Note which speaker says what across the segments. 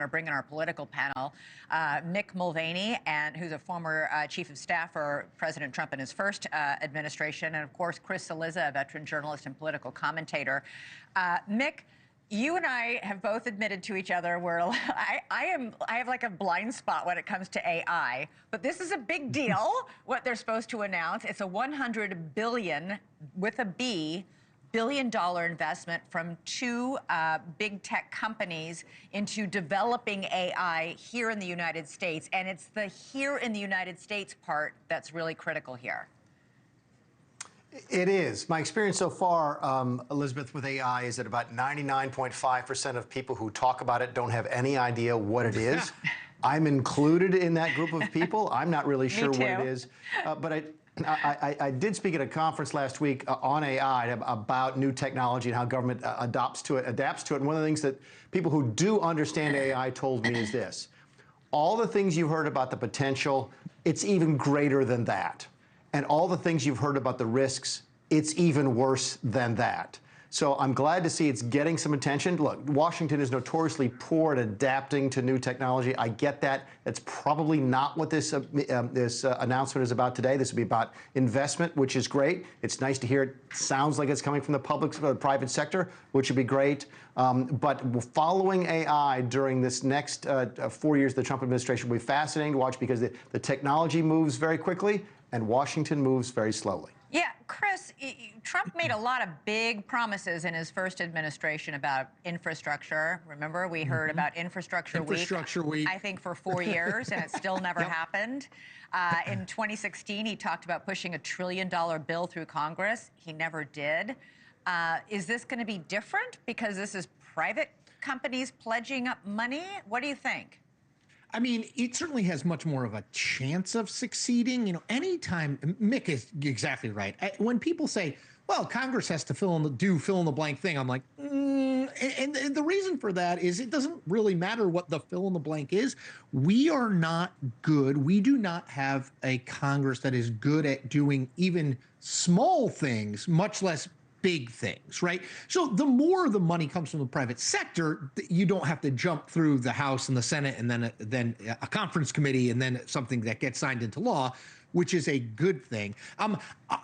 Speaker 1: We're bringing our political panel, Mick Mulvaney, who's a former chief of staff for President Trump in his first administration, and of course Chris Cillizza, a veteran journalist and political commentator. Mick, you and I have both admitted to each other I have like a blind spot when it comes to AI, but this is a big deal. What they're supposed to announce, it's a $100 billion with a B billion-dollar investment from two big tech companies into developing AI here in the United States. And it's the here in the United States part that's really critical here.
Speaker 2: It is. My experience so far, Elizabeth, with AI is that about 99.5% of people who talk about it don't have any idea what it is. I'm included in that group of people. I'm not really sure what it is. But I did speak at a conference last week on AI about new technology and how government adapts to it. And one of the things that people who do understand AI told me is this: all the things you heard about the potential, it's even greater than that. And all the things you've heard about the risks, it's even worse than that. So I'm glad to see it's getting some attention. Look, Washington is notoriously poor at adapting to new technology. I get that. That's probably not what this announcement is about today. This will be about investment, which is great. It's nice to hear it sounds like it's coming from the private sector, which would be great. But following AI during this next 4 years of the Trump administration will be fascinating to watch, because the technology moves very quickly and Washington moves very slowly.
Speaker 1: Yeah, Chris, Trump made a lot of big promises in his first administration about infrastructure. Remember, we heard about Infrastructure Week, I think, for 4 years, and it still never happened. In 2016, he talked about pushing $1 trillion bill through Congress. He never did. Is this going to be different because this is private companies pledging up money? What do you think?
Speaker 3: I mean, it certainly has much more of a chance of succeeding. You know, anytime, Mick is exactly right. When people say, well, Congress has to fill in the blank thing, I'm like, and the reason for that is it doesn't really matter what the fill in the blank is. We are not good. We do not have a Congress that is good at doing even small things, much less big things, right? So the more the money comes from the private sector, you don't have to jump through the House and the Senate and then a conference committee and then something that gets signed into law, which is a good thing.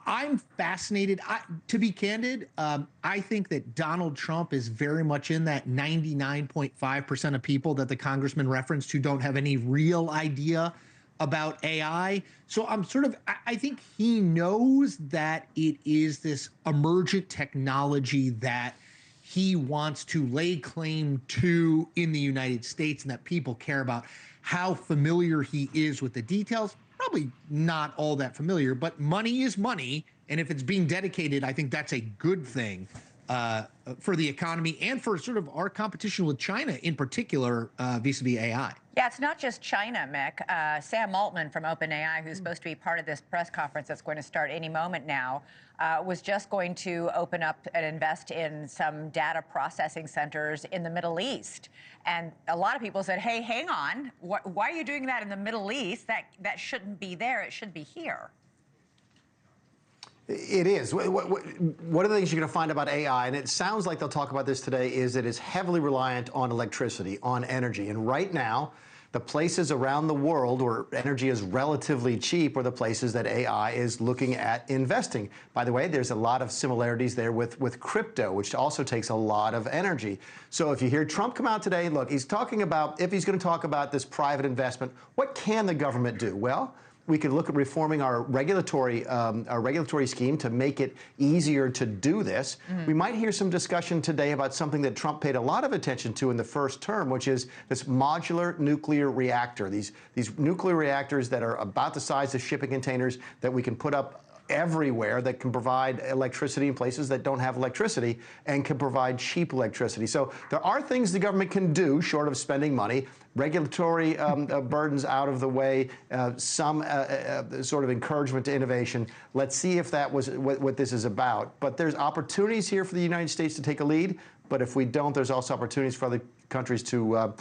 Speaker 3: I'm fascinated. To be candid, I think that Donald Trump is very much in that 99.5% of people that the congressman referenced who don't have any real idea about AI. So I think he knows that it is this emergent technology that he wants to lay claim to in the United States, and that people care about. How familiar he is with the details, probably not all that familiar, but money is money. And if it's being dedicated, I think that's a good thing for the economy and for sort of our competition with China in particular, vis-a-vis AI.
Speaker 1: Yeah, it's not just China, Mick. Sam Altman from OpenAI, who's supposed to be part of this press conference that's going to start any moment now, was just going to open up and invest in some data processing centers in the Middle East. And a lot of people said, hey, hang on, why are you doing that in the Middle East? That shouldn't be there, it should be here.
Speaker 2: It is. One of the things you're going to find about AI, and it sounds like they'll talk about this today, is that it's heavily reliant on electricity, on energy. And right now, the places around the world where energy is relatively cheap are the places that AI is looking at investing. By the way, there's a lot of similarities there with crypto, which also takes a lot of energy. So if you hear Trump come out today, look, he's talking about, if he's going to talk about this private investment, what can the government do? Well, we could look at reforming our regulatory scheme to make it easier to do this. We might hear some discussion today about something that Trump paid a lot of attention to in the first term, which is this modular nuclear reactor. These nuclear reactors that are about the size of shipping containers that we can put up everywhere, that can provide electricity in places that don't have electricity and can provide cheap electricity. So there are things the government can do short of spending money. Regulatory burdens out of the way, some sort of encouragement to innovation. Let's see if that was what this is about. But there's opportunities here for the United States to take a lead. But if we don't, there's also opportunities for other countries to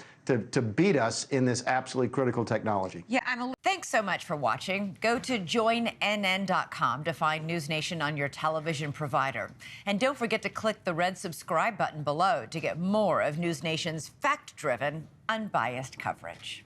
Speaker 2: beat us in this absolutely critical technology.
Speaker 1: Yeah, thanks so much for watching. Go to joinnn.com to find NewsNation on your television provider. And don't forget to click the red subscribe button below to get more of NewsNation's fact-driven unbiased coverage.